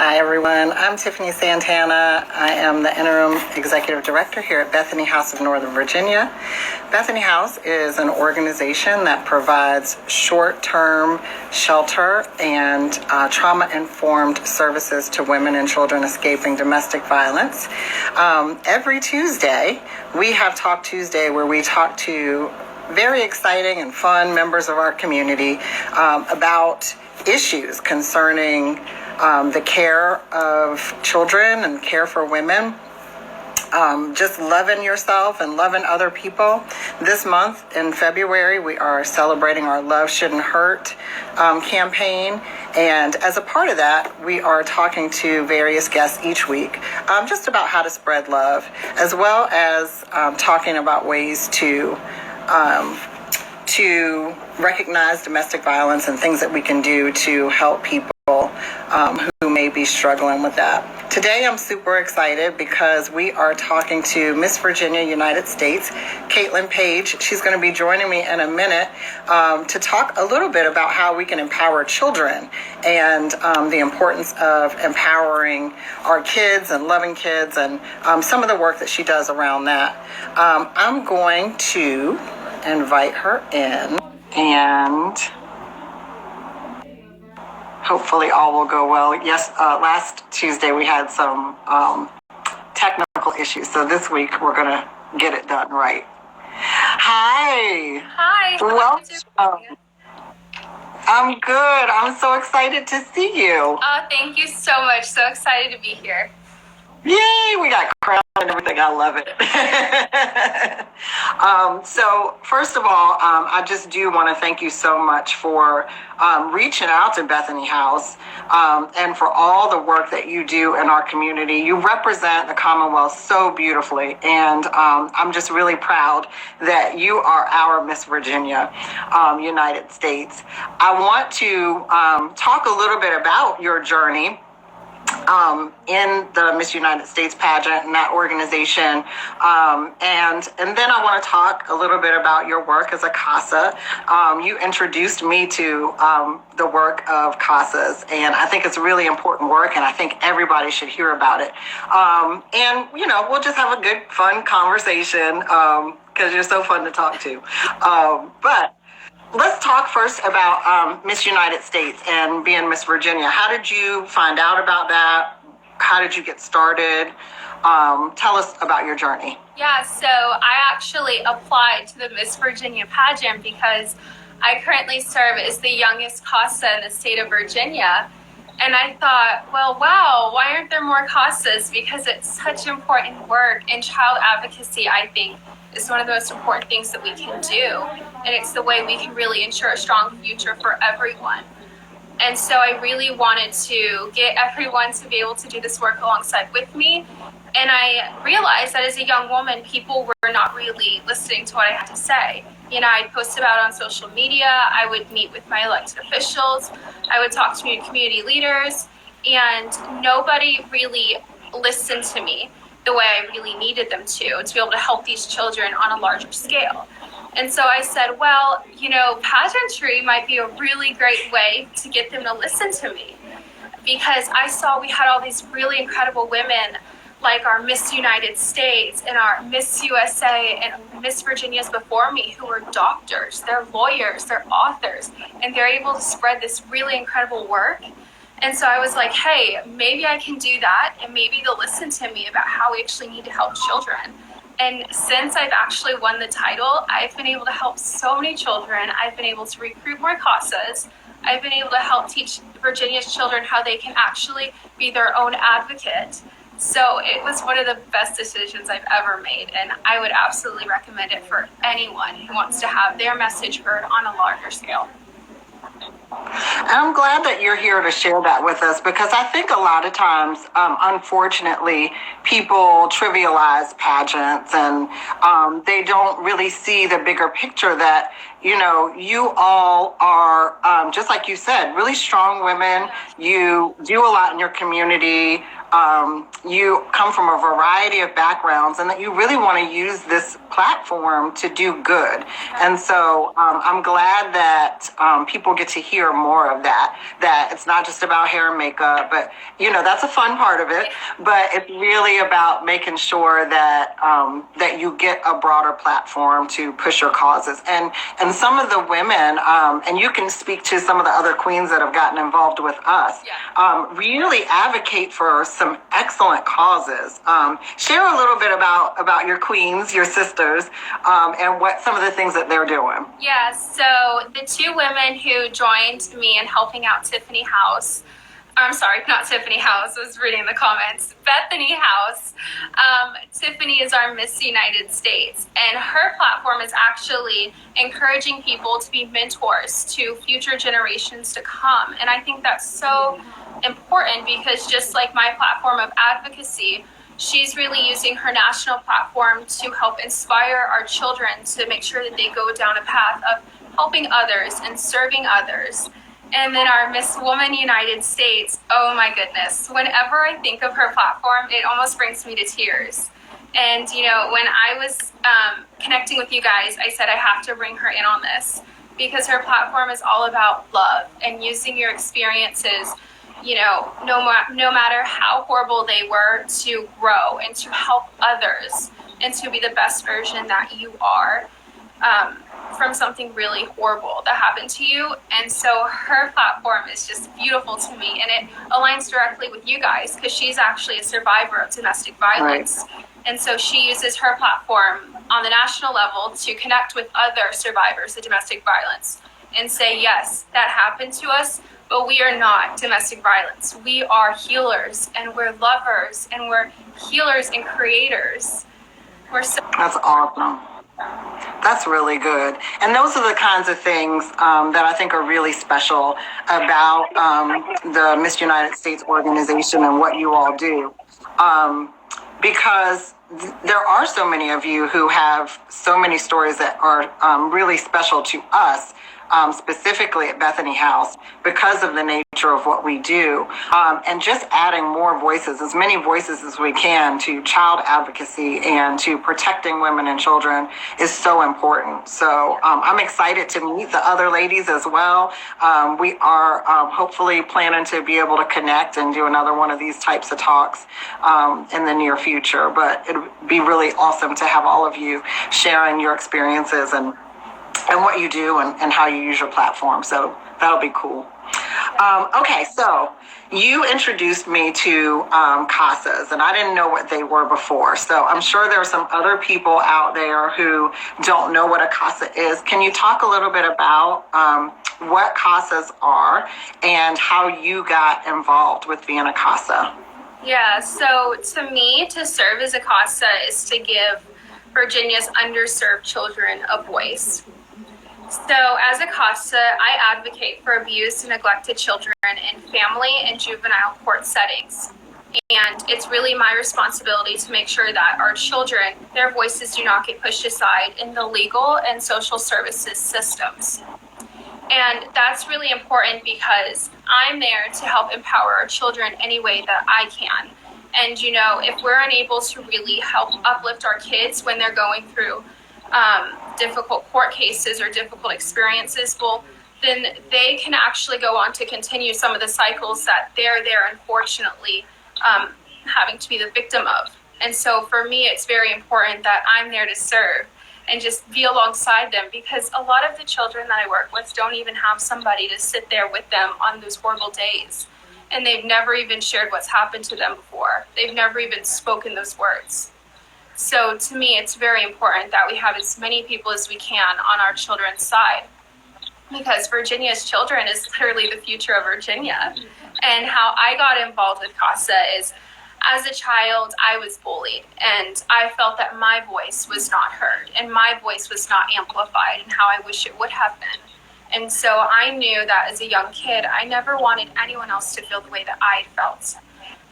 Hi, everyone. I'm Tiffany Santana. I am the interim executive director here at Bethany House of Northern Virginia. Bethany House is an organization that provides short-term shelter and trauma-informed services to women and children escaping domestic violence. Every Tuesday, we have Talk Tuesday, where we talk to very exciting and fun members of our community about issues concerning the care of children and care for women, just loving yourself and loving other people. This month in February, we are celebrating our Love Shouldn't Hurt campaign. And as a part of that, we are talking to various guests each week just about how to spread love, as well as talking about ways to recognize domestic violence and things that we can do to help people who may be struggling with that. Today, I'm super excited because we are talking to Miss Virginia, United States, Katelyn Page. She's going to be joining me in a minute to talk a little bit about how we can empower children and the importance of empowering our kids and loving kids and some of the work that she does around that. I'm going to invite her in, and hopefully all will go well. Yes, last Tuesday we had some technical issues, so this week we're going to get it done right. Hi. Hi. Welcome. I'm good. I'm so excited to see you. Oh, thank you so much. So excited to be here. Yay, we got crowd and everything. I love it. So first of all, I just do want to thank you so much for reaching out to Bethany House and for all the work that you do in our community. You represent the Commonwealth so beautifully, and I'm just really proud that you are our Miss Virginia, United States. I want to talk a little bit about your journey in the Miss United States pageant and that organization. And then I want to talk a little bit about your work as a CASA. You introduced me to the work of CASAs, and I think it's really important work, and I think everybody should hear about it. And, you know, we'll just have a good, fun conversation because you're so fun to talk to. But let's talk first about Miss United States and being Miss Virginia. How did you find out about that? How did you get started? Tell us about your journey. Yeah, so I actually applied to the Miss Virginia pageant because I currently serve as the youngest CASA in the state of Virginia. And I thought, well, wow, why aren't there more CASAs? Because it's such important work, and child advocacy, I think, is one of the most important things that we can do. And it's the way we can really ensure a strong future for everyone. And so I really wanted to get everyone to be able to do this work alongside with me. And I realized that as a young woman, people were not really listening to what I had to say. You know, I'd post about it on social media. I would meet with my elected officials. I would talk to community leaders, and nobody really listened to me the way I really needed them to be able to help these children on a larger scale. And so I said, well, you know, pageantry might be a really great way to get them to listen to me, because I saw we had all these really incredible women like our Miss United States and our Miss USA and Miss Virginias before me who were doctors, they're lawyers, they're authors, and they're able to spread this really incredible work. And so I was like, hey, maybe I can do that, and maybe they'll listen to me about how we actually need to help children. And since I've actually won the title, I've been able to help so many children. I've been able to recruit more CASAs. I've been able to help teach Virginia's children how they can actually be their own advocate. So it was one of the best decisions I've ever made, and I would absolutely recommend it for anyone who wants to have their message heard on a larger scale. I'm glad that you're here to share that with us, because I think a lot of times, unfortunately, people trivialize pageants, and they don't really see the bigger picture that you all are, just like you said, really strong women. You do a lot in your community. You come from a variety of backgrounds, and that you really want to use this platform to do good. And so I'm glad that people get to hear more of that, that it's not just about hair and makeup, but, that's a fun part of it. But it's really about making sure that that you get a broader platform to push your causes. And some of the women, and you can speak to some of the other queens that have gotten involved with us, really advocate for some excellent causes. Share a little bit about your queens, your sisters, and what some of the things that they're doing. Yeah, so the two women who joined me in helping out Tiffany House, I'm sorry, not Tiffany House, I was reading the comments, Bethany House. Tiffany is our Miss United States, and her platform is actually encouraging people to be mentors to future generations to come. And I think that's so important because just like my platform of advocacy, she's really using her national platform to help inspire our children to make sure that they go down a path of helping others and serving others. And then our Miss Woman United States, oh my goodness. Whenever I think of her platform, it almost brings me to tears. And, when I was connecting with you guys, I said I have to bring her in on this because her platform is all about love and using your experiences, no matter how horrible they were, to grow and to help others and to be the best version that you are. From something really horrible that happened to you. And so her platform is just beautiful to me, and it aligns directly with you guys because she's actually a survivor of domestic violence. Right. And so she uses her platform on the national level to connect with other survivors of domestic violence and say, yes, that happened to us, but we are not domestic violence. We are healers, and we're lovers, and we're healers and creators. That's awesome. That's really good. And those are the kinds of things that I think are really special about the Miss United States organization and what you all do. Because there are so many of you who have so many stories that are really special to us, specifically at Bethany House, because of the nature of what we do. And just adding more voices, as many voices as we can, to child advocacy and to protecting women and children is so important. So I'm excited to meet the other ladies as well. We are hopefully planning to be able to connect and do another one of these types of talks in the near future. But it would be really awesome to have all of you sharing your experiences and what you do and how you use your platform. So that'll be cool. Okay, so you introduced me to CASAs, and I didn't know what they were before. So I'm sure there are some other people out there who don't know what a CASA is. Can you talk a little bit about what CASAs are and how you got involved with being a CASA? Yeah, so to me, to serve as a CASA is to give Virginia's underserved children a voice. So as a CASA, I advocate for abused and neglected children in family and juvenile court settings. And it's really my responsibility to make sure that our children, their voices do not get pushed aside in the legal and social services systems. And that's really important because I'm there to help empower our children any way that I can. And, if we're unable to really help uplift our kids when they're going through difficult court cases or difficult experiences, well, then they can actually go on to continue some of the cycles that they're there, unfortunately, having to be the victim of. And so for me, it's very important that I'm there to serve and just be alongside them, because a lot of the children that I work with don't even have somebody to sit there with them on those horrible days. And they've never even shared what's happened to them before. They've never even spoken those words. So to me, it's very important that we have as many people as we can on our children's side, because Virginia's children is clearly the future of Virginia. And how I got involved with CASA is, as a child, I was bullied, and I felt that my voice was not heard and my voice was not amplified, and how I wish it would have been. And so I knew that as a young kid, I never wanted anyone else to feel the way that I felt.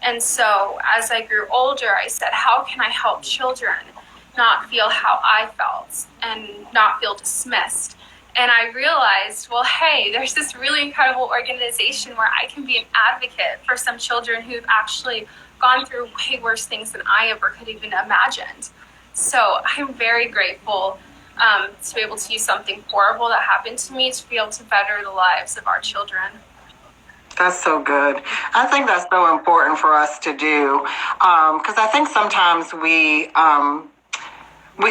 And so as I grew older, I said, how can I help children not feel how I felt and not feel dismissed? And I realized, well, hey, there's this really incredible organization where I can be an advocate for some children who've actually gone through way worse things than I ever could even imagined. So I'm very grateful to be able to use something horrible that happened to me to be able to better the lives of our children. That's so good. I think that's so important for us to do, because I think sometimes we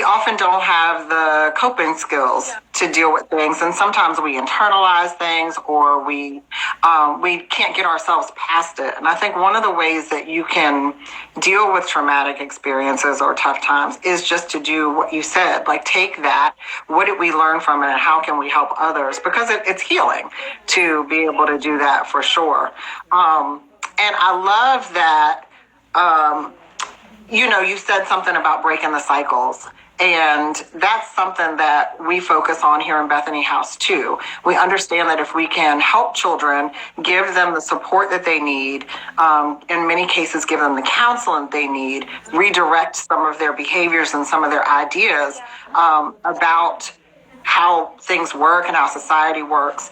often don't have the coping skills to deal with things, and sometimes we internalize things, or we can't get ourselves past it. And I think one of the ways that you can deal with traumatic experiences or tough times is just to do what you said, like take that, what did we learn from it, and how can we help others? Because it's healing to be able to do that, for sure. And I love that. You said something about breaking the cycles. And that's something that we focus on here in Bethany House too. We understand that if we can help children, give them the support that they need, in many cases give them the counseling they need, redirect some of their behaviors and some of their ideas about how things work and how society works,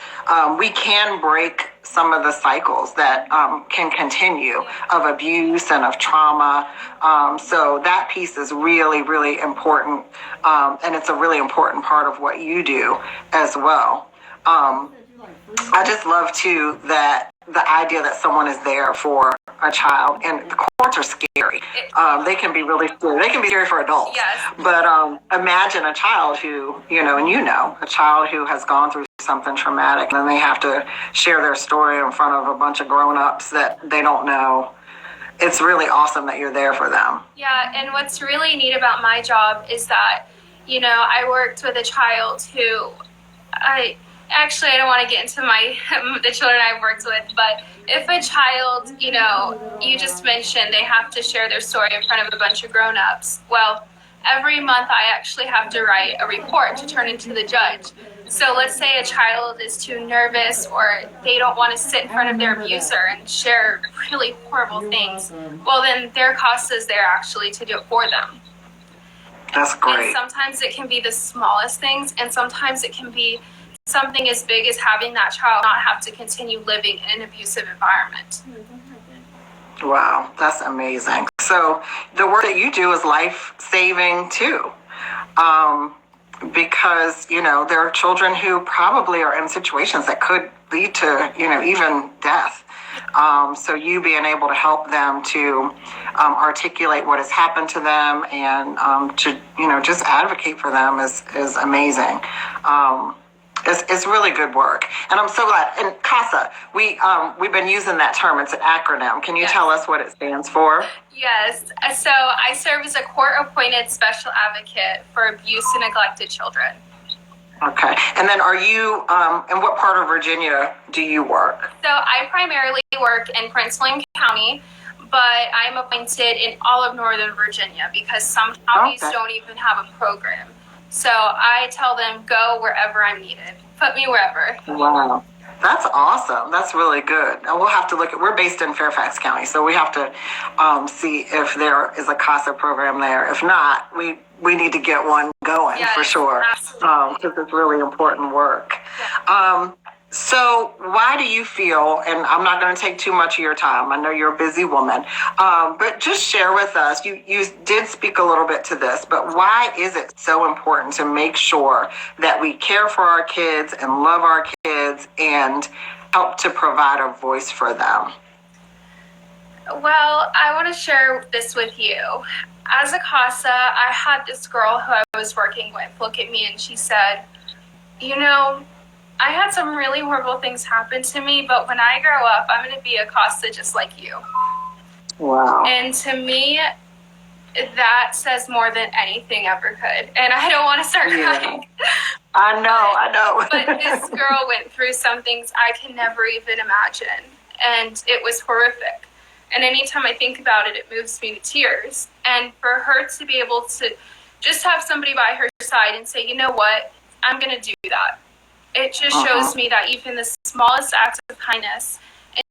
we can break some of the cycles that can continue of abuse and of trauma. So that piece is really, really important. And it's a really important part of what you do as well. I just love too that the idea that someone is there for a child, and the courts are scary. They can be really scary. They can be scary for adults. Yes. But imagine a child who, a child who has gone through something traumatic, and then they have to share their story in front of a bunch of grown-ups that they don't know. It's really awesome that you're there for them. Yeah, and what's really neat about my job is that, I worked with a child who I don't want to get into the children I've worked with, but if a child, you just mentioned they have to share their story in front of a bunch of grown-ups. Well, every month I actually have to write a report to turn into the judge. So let's say a child is too nervous, or they don't want to sit in front of their abuser and share really horrible things. Well, then their cost is there actually to do it for them. That's great. And sometimes it can be the smallest things, and sometimes it can be something as big as having that child not have to continue living in an abusive environment. Wow, that's amazing. So the work that you do is life-saving too. Because, there are children who probably are in situations that could lead to, even death. So you being able to help them to articulate what has happened to them and to, just advocate for them is amazing. It's really good work. And I'm so glad. And CASA, we've been using that term. It's an acronym. Can you tell us what it stands for? Yes. So I serve as a court-appointed special advocate for abuse and neglected children. Okay. And then are you, in what part of Virginia do you work? So I primarily work in Prince William County, but I'm appointed in all of Northern Virginia because some counties don't even have a program. So I tell them, go wherever I'm needed. Put me wherever. Wow. That's awesome. That's really good. And we'll have to we're based in Fairfax County, so we have to see if there is a CASA program there. If not, we need to get one going for sure. Because it's really important work. Yeah. So why do you feel, and I'm not going to take too much of your time, I know you're a busy woman, but just share with us, you did speak a little bit to this, but why is it so important to make sure that we care for our kids and love our kids and help to provide a voice for them? Well, I want to share this with you. As a CASA, I had this girl who I was working with look at me and she said, I had some really horrible things happen to me, but when I grow up, I'm going to be a CASA just like you. Wow. And to me, that says more than anything ever could. And I don't want to start crying. I know. But this girl went through some things I can never even imagine. And it was horrific. And anytime I think about it, it moves me to tears. And for her to be able to just have somebody by her side and say, you know what, I'm going to do that. It just shows me that even the smallest acts of kindness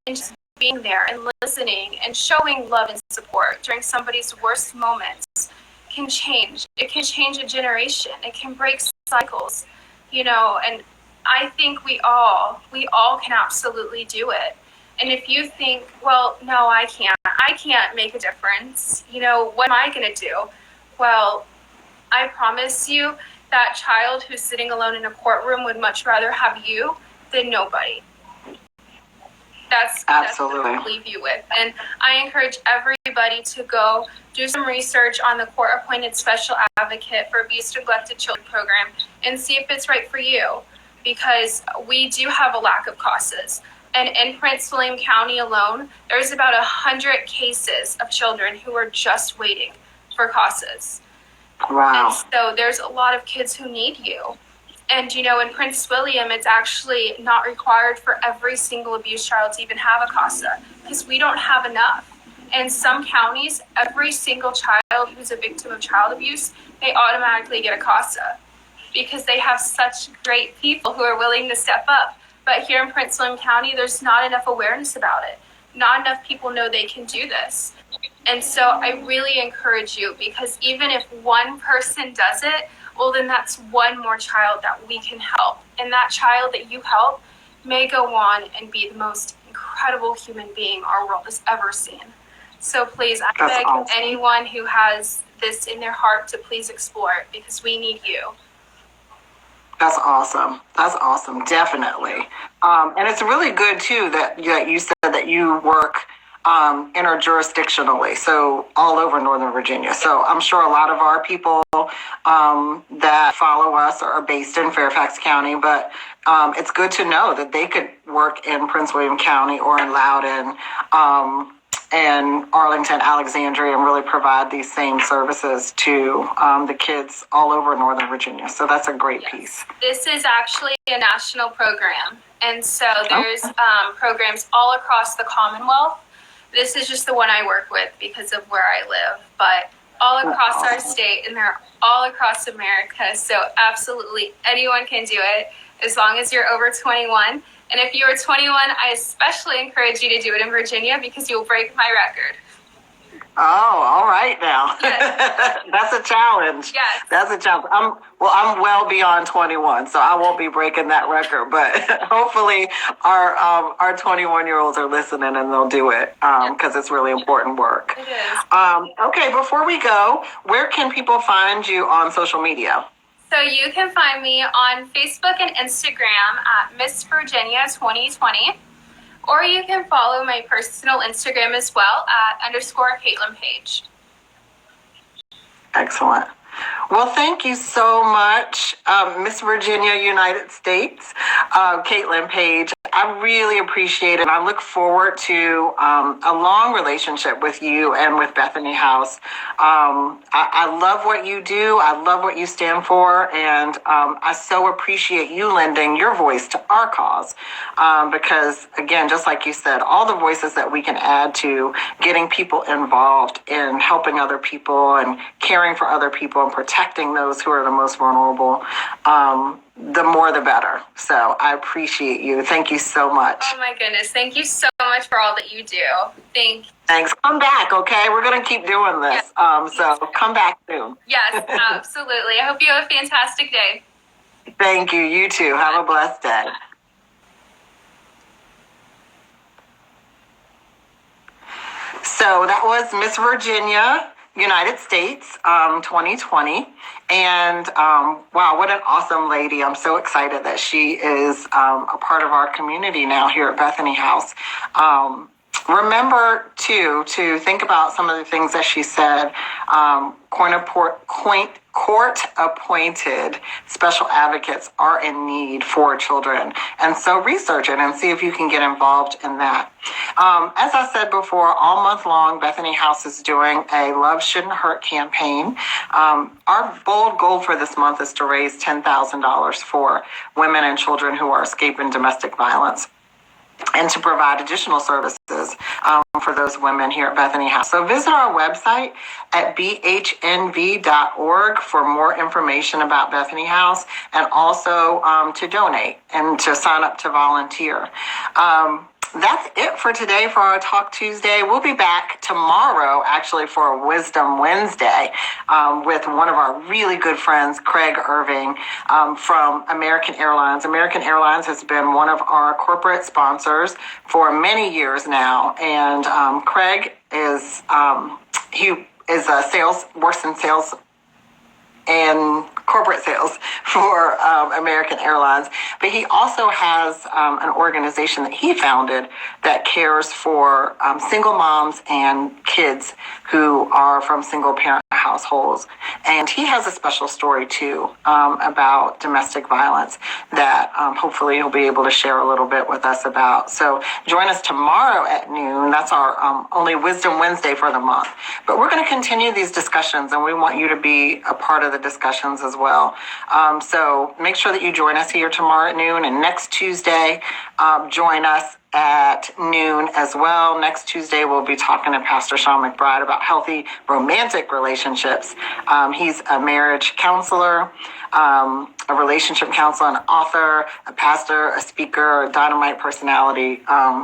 and just being there and listening and showing love and support during somebody's worst moments can change. It can change a generation. It can break cycles. And I think we all can absolutely do it. And if you think, well, no, I can't make a difference, what am I going to do? Well, I promise you that child who's sitting alone in a courtroom would much rather have you than nobody. That's Absolutely. what I leave you with. And I encourage everybody to go do some research on the court-appointed special advocate for abused and neglected children program and see if it's right for you, because we do have a lack of CASAs. And in Prince William County alone, there's about 100 cases of children who are just waiting for CASAs. Wow. And so there's a lot of kids who need you. And, in Prince William, it's actually not required for every single abused child to even have a CASA, because we don't have enough. In some counties, every single child who's a victim of child abuse, they automatically get a CASA because they have such great people who are willing to step up. But here in Prince William County, there's not enough awareness about it. Not enough people know they can do this. And so I really encourage you, because even if one person does it, well, then that's one more child that we can help. And that child that you help may go on and be the most incredible human being our world has ever seen. So please, I beg anyone who has this in their heart to please explore it, because we need you. That's awesome. That's awesome. Definitely. And it's really good too that you said that you work interjurisdictionally, so all over Northern Virginia. So I'm sure a lot of our people that follow us are based in Fairfax County, but it's good to know that they could work in Prince William County or in Loudoun and Arlington, Alexandria, and really provide these same services to the kids all over Northern Virginia. So that's a great piece. This is actually a national program. And so there's programs all across the Commonwealth. This is just the one I work with because of where I live, but all across our state, and they're all across America. So absolutely anyone can do it as long as you're over 21. And if you are 21, I especially encourage you to do it in Virginia, because you'll break my record. Oh, all right now. Yes. That's a challenge. Yes. That's a challenge. I'm well beyond 21, so I won't be breaking that record. But hopefully our 21-year-olds are listening and they'll do it because it's really important work. It is. Okay, before we go, where can people find you on social media? So you can find me on Facebook and Instagram at Miss Virginia 2020. Or you can follow my personal Instagram as well at _Katelyn page. Excellent. Well, thank you so much, Miss Virginia, United States, Katelyn Page. I really appreciate it. I look forward to a long relationship with you and with Bethany House. I love what you do. I love what you stand for. And I so appreciate you lending your voice to our cause. Because, again, just like you said, all the voices that we can add to getting people involved in helping other people and caring for other people and protecting those who are the most vulnerable, the more the better. So I appreciate you. Thank you so much. Oh my goodness. Thank you so much for all that you do. Thanks. Come back, okay? We're going to keep doing this. So come back soon. Yes, absolutely. I hope you have a fantastic day. Thank you. You too. Have a blessed day. So that was Miss Virginia, United States, 2020. And wow, what an awesome lady. I'm so excited that she is a part of our community now here at Bethany House. Remember, too, to think about some of the things that she said. Court-appointed special advocates are in need for children. And so research it and see if you can get involved in that. As I said before, all month long, Bethany House is doing a Love Shouldn't Hurt campaign. Our bold goal for this month is to raise $10,000 for women and children who are escaping domestic violence, and to provide additional services for those women here at Bethany House. So visit our website at bhnv.org for more information about Bethany House, and also to donate and to sign up to volunteer. that's it for today for our Talk Tuesday. We'll be back tomorrow, actually, for a Wisdom Wednesday with one of our really good friends, Craig Irving from American Airlines. American Airlines has been one of our corporate sponsors for many years now, and Craig is works in sales and corporate sales for American Airlines. But he also has an organization that he founded that cares for single moms and kids who are from single parent households. And he has a special story too about domestic violence that hopefully he'll be able to share a little bit with us about. So join us tomorrow at noon. That's our only Wisdom Wednesday for the month. But we're going to continue these discussions, and we want you to be a part of the discussions as well. So make sure that you join us here tomorrow at noon, and next Tuesday, join us at noon as well. Next Tuesday, we'll be talking to Pastor Sean McBride about healthy romantic relationships. He's a marriage counselor, a relationship counselor, an author, a pastor, a speaker, a dynamite personality.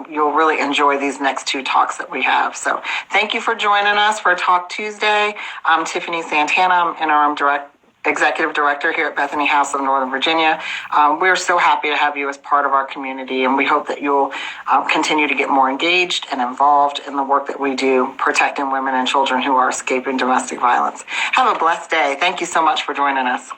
You'll really enjoy these next two talks that we have. So thank you for joining us for Talk Tuesday. I'm Tiffany Santana. I'm interim executive director here at Bethany House of Northern Virginia. We're so happy to have you as part of our community, and we hope that you'll continue to get more engaged and involved in the work that we do, protecting women and children who are escaping domestic violence. Have a blessed day. Thank you so much for joining us.